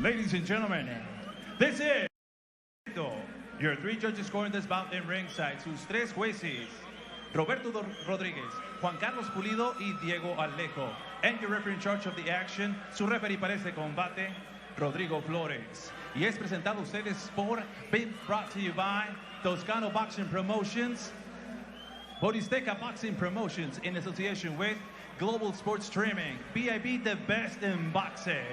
Ladies and gentlemen, this is your three judges scoring this bout in ringside. Sus tres jueces, Roberto Rodríguez, Juan Carlos Pulido y Diego Alejo. And your referee in charge of the action, su referee para este combate, Rodrigo Flores. Y es presentado a ustedes por, being brought to you by Toscano Boxing Promotions, Boristeca Boxing Promotions in association with Global Sports Streaming, BIB, the best in boxing.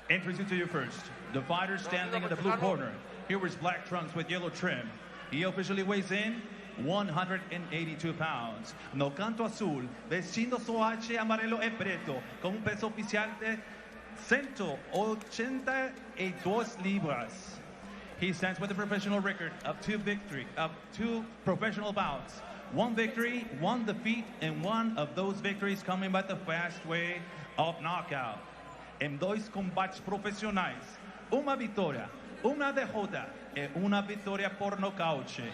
Introducing to you first, the fighter standing in the blue corner. Here wears black trunks with yellow trim. He officially weighs in 182 pounds. No canto azul, vestindo su H amarelo e preto, con un peso oficial de 182 libras. He stands with a professional record of two professional bouts. One victory, one defeat, and one of those victories coming by the fast way of knockout. En dos combates profesionais, una victoria, una derrota y una victoria por nocaute.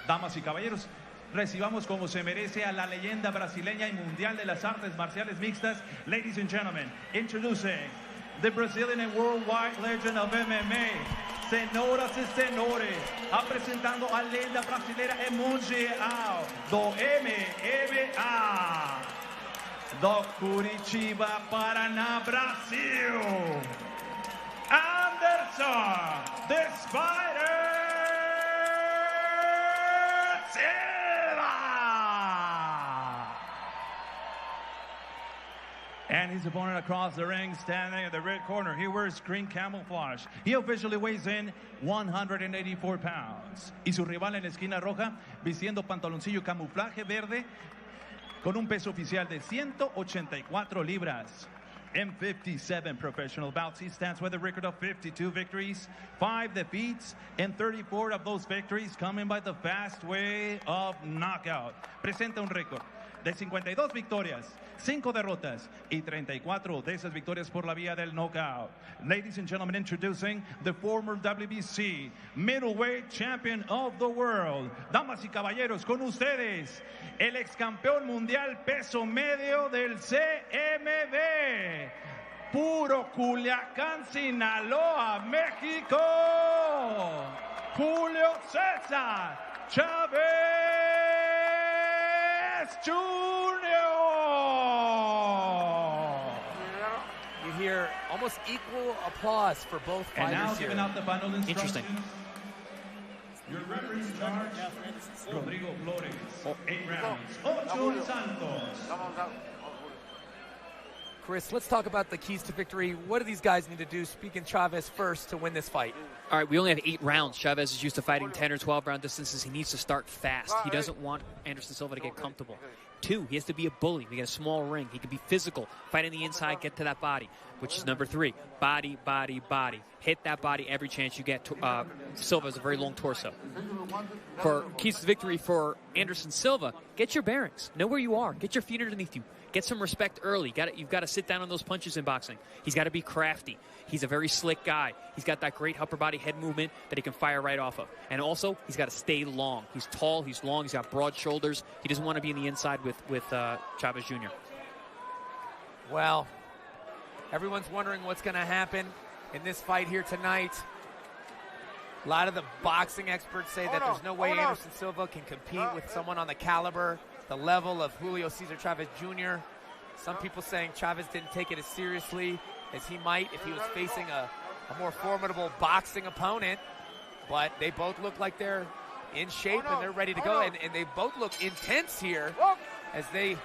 Damas y caballeros, recibamos como se merece a la leyenda brasileña y mundial de las artes marciales mixtas. Ladies and gentlemen, introducing the Brazilian and worldwide legend of MMA, Senhoras e senhores, apresentando a lenda brasileira e mundial do MMA, do Curitiba, Paraná, Brasil, Anderson, the Spider Silva! And his opponent across the ring, standing at the red corner. He wears green camouflage. He officially weighs in 184 pounds. Y su rival en la esquina roja, vistiendo pantaloncillo camuflaje verde, con un peso oficial de 184 libras. In 57 professional bouts, he stands with a record of 52 victories, 5 defeats, and 34 of those victories coming by the fast way of knockout. Presenta un récord de 52 victorias, 5 derrotas y 34 de esas victorias por la vía del knockout. Ladies and gentlemen, introducing the former WBC middleweight champion of the world. Damas y caballeros, con ustedes, el ex campeón mundial peso medio del CMB, puro Culiacán, Sinaloa, México, Julio Cesar Chavez Jr. You hear almost equal applause for both fighters. And now giving out the final instructions. Interesting. Your referee in charge, Rodrigo Flores. 8 rounds. Ocho Santos. Chris, let's talk about the keys to victory. What do these guys need to do, speaking Chavez first, to win this fight? All right, we only have 8 rounds. Chavez is used to fighting 10 or 12 round distances. He needs to start fast. He doesn't want Anderson Silva to get comfortable. 2, he has to be a bully. We get a small ring. He can be physical, fight on the inside, get to that body, which is number 3. Body, body, body. Hit that body every chance you get. Silva has a very long torso. For keys to victory for Anderson Silva, get your bearings. Know where you are. Get your feet underneath you. Get some respect early. You've got to sit down on those punches in boxing. He's got to be crafty. He's a very slick guy. He's got that great upper body head movement that he can fire right off of. And also, he's got to stay long. He's tall, he's long, he's got broad shoulders. He doesn't want to be in the inside with Chavez Jr. Well, everyone's wondering what's going to happen in this fight here tonight. A lot of the boxing experts say that there's no way Anderson Silva can compete with someone on the caliber, the level of Julio Cesar Chavez Jr. Some people saying Chavez didn't take it as seriously as he might if he was facing a more formidable boxing opponent. But they both look like they're in shape and they're ready to go. And they both look intense here as they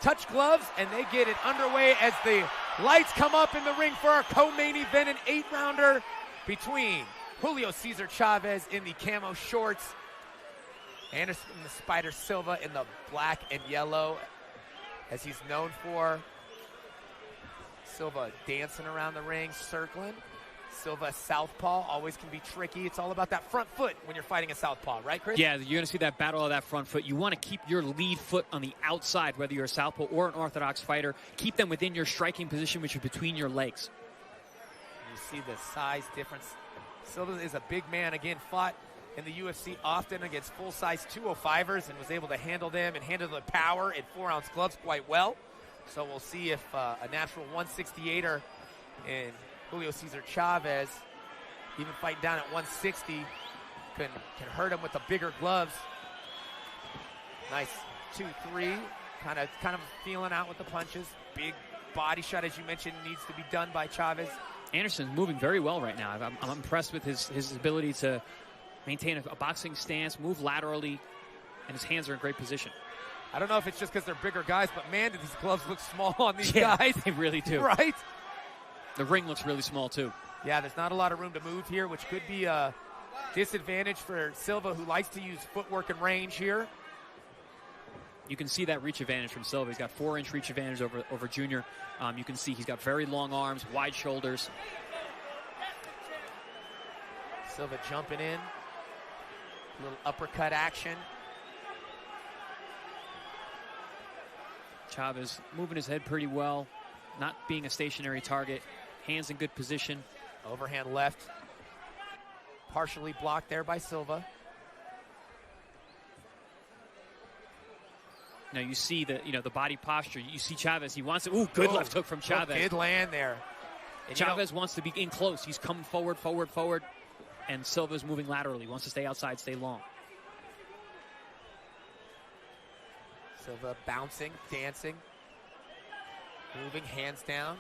touch gloves and they get it underway as the lights come up in the ring for our co-main event, an 8-rounder between Julio Cesar Chavez in the camo shorts, Anderson the Spider Silva in the black and yellow, as he's known for. Silva dancing around the ring, circling. Silva southpaw always can be tricky. It's all about that front foot when you're fighting a southpaw, right, Chris? Yeah, you're going to see that battle of that front foot. You want to keep your lead foot on the outside, whether you're a southpaw or an orthodox fighter. Keep them within your striking position, which is between your legs. You see the size difference. Silva is a big man, again, fought in the UFC often against full-size 205ers and was able to handle them and handle the power in 4-ounce gloves quite well. So we'll see if a natural 168er And Julio Cesar Chavez, even fighting down at 160, can hurt him with the bigger gloves. Nice 2-3, kind of feeling out with the punches. Big body shot, as you mentioned, needs to be done by Chavez. Anderson's moving very well right now. I'm impressed with his ability to maintain a boxing stance, move laterally, and his hands are in great position. I don't know if it's just because they're bigger guys, but man, do these gloves look small on these guys. They really do. Right? The ring looks really small, too. Yeah, there's not a lot of room to move here, which could be a disadvantage for Silva, who likes to use footwork and range here. You can see that reach advantage from Silva. He's got 4-inch reach advantage over Junior. You can see he's got very long arms, wide shoulders. Silva jumping in. A little uppercut action. Chavez moving his head pretty well, not being a stationary target. Hands in good position. Overhand left. Partially blocked there by Silva. Now you see the body posture. You see Chavez. He wants to. Ooh, good left hook from Chavez. Good land there. And Chavez wants to be in close. He's coming forward, and Silva's moving laterally. Wants to stay outside, stay long. Silva bouncing, dancing, moving, hands down.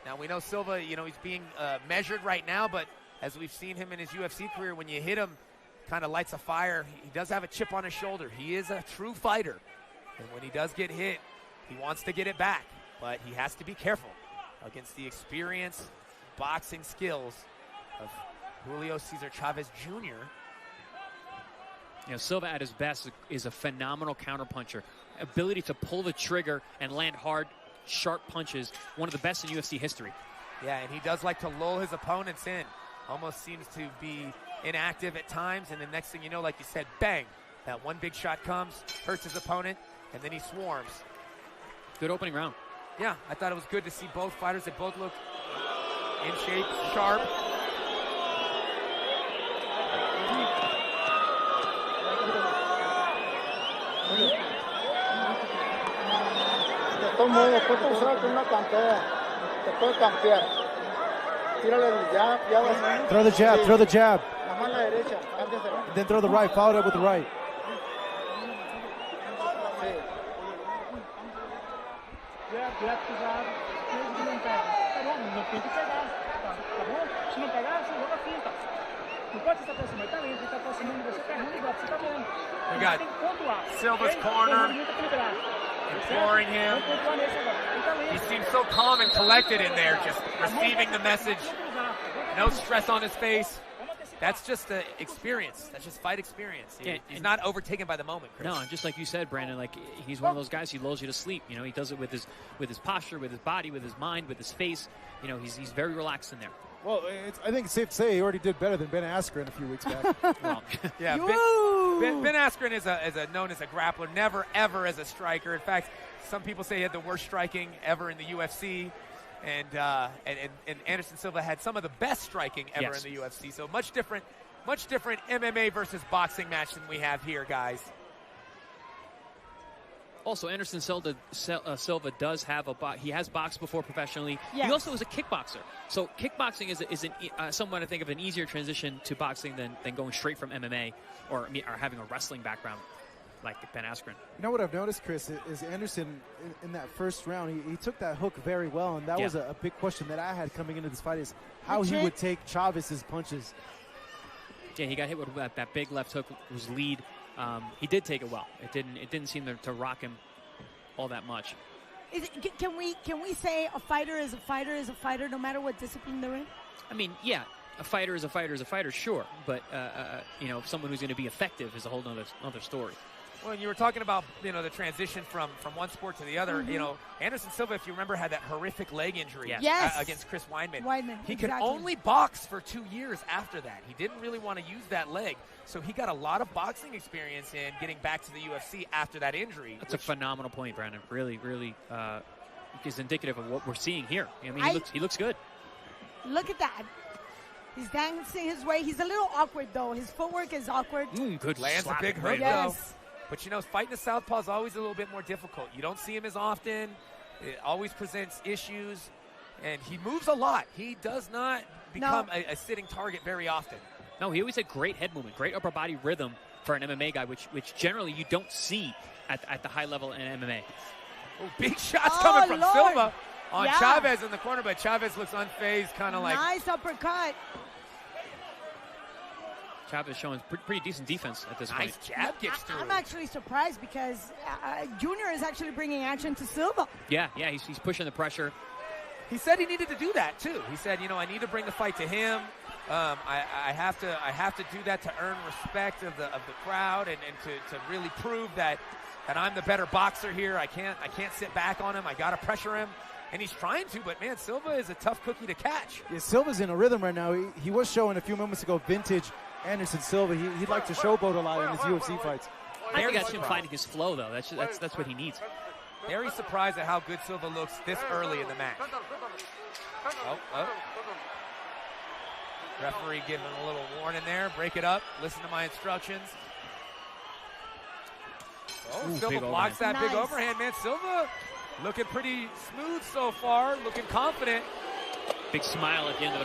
Now we know Silva, he's being measured right now, but as we've seen him in his UFC career, when you hit him, kind of lights a fire. He does have a chip on his shoulder. He is a true fighter. And when he does get hit, he wants to get it back. But he has to be careful against the experience, boxing skills of Julio Cesar Chavez Jr. Silva at his best is a phenomenal counterpuncher. Ability to pull the trigger and land hard, sharp punches. One of the best in UFC history. Yeah, and he does like to lull his opponents in. Almost seems to be inactive at times, and the next thing you know, like you said, bang, that one big shot comes, hurts his opponent, and then he swarms. Good opening round. Yeah, I thought it was good to see both fighters. They both look in shape, sharp. Throw the jab. Then throw the right, follow it up with the right. We got Silva's corner, imploring him. He seems so calm and collected in there, just receiving the message. No stress on his face. That's just the experience. That's just fight experience. He's not overtaken by the moment, Chris. No, just like you said, Brandon, like he's one of those guys who lulls you to sleep. He does it with his posture, with his body, with his mind, with his face. He's very relaxed in there. Well, I think it's safe to say he already did better than Ben Askren a few weeks back. Well, yeah, Ben Askren is known as a grappler, never ever as a striker. In fact, some people say he had the worst striking ever in the UFC. And Anderson Silva had some of the best striking ever in the UFC. So much different MMA versus boxing match than we have here, guys. Also, Anderson Silva does have he has boxed before professionally. Yes. He also is a kickboxer. So kickboxing is somewhat, I think, of an easier transition to boxing than going straight from MMA or having a wrestling background like Ben Askren. You know what I've noticed, Chris, is Anderson in that first round, he took that hook very well, and that was a big question that I had coming into this fight is how he would take Chavez's punches. Yeah, he got hit with that big left hook, was lead. He did take it well. It didn't seem to rock him all that much. Can we say a fighter is a fighter no matter what discipline they're in? I mean, yeah, a fighter is a fighter, sure. But, someone who's going to be effective is a whole other story. Well, you were talking about, the transition from one sport to the other. Mm-hmm. Anderson Silva, if you remember, had that horrific leg injury against Chris Weidman. He could only box for 2 years after that. He didn't really want to use that leg. So he got a lot of boxing experience in getting back to the UFC after that injury. That's a phenomenal point, Brandon. Really, really is indicative of what we're seeing here. I mean, he looks good. Look at that. He's dancing his way. He's a little awkward, though. His footwork is awkward. Good. Lands a big hook, though. But, fighting a southpaw is always a little bit more difficult. You don't see him as often. It always presents issues. And he moves a lot. He does not become a sitting target very often. No, he always had great head movement, great upper body rhythm for an MMA guy, which generally you don't see at the high level in MMA. Oh, big shots coming from Lord. Silva on Chavez in the corner, but Chavez looks unfazed, kind of like. Nice uppercut. Chavez showing pretty decent defense at this point. Nice jab gets through. I'm actually surprised because Junior is actually bringing action to Silva. Yeah, he's pushing the pressure. He said he needed to do that too. He said, I need to bring the fight to him. I have to do that to earn respect of the crowd and to really prove that I'm the better boxer here. I can't sit back on him. I got to pressure him. And he's trying to, but man, Silva is a tough cookie to catch. Yeah, Silva's in a rhythm right now. He was showing a few moments ago vintage Anderson Silva. He'd like to showboat a lot in his UFC fights. I think that's him finding his flow, though. That's what he needs. Very surprised at how good Silva looks this early in the match. Oh. Referee giving a little warning there. Break it up. Listen to my instructions. Oh, Silva blocks that big overhand, man. Silva looking pretty smooth so far, looking confident. Big smile at the end of the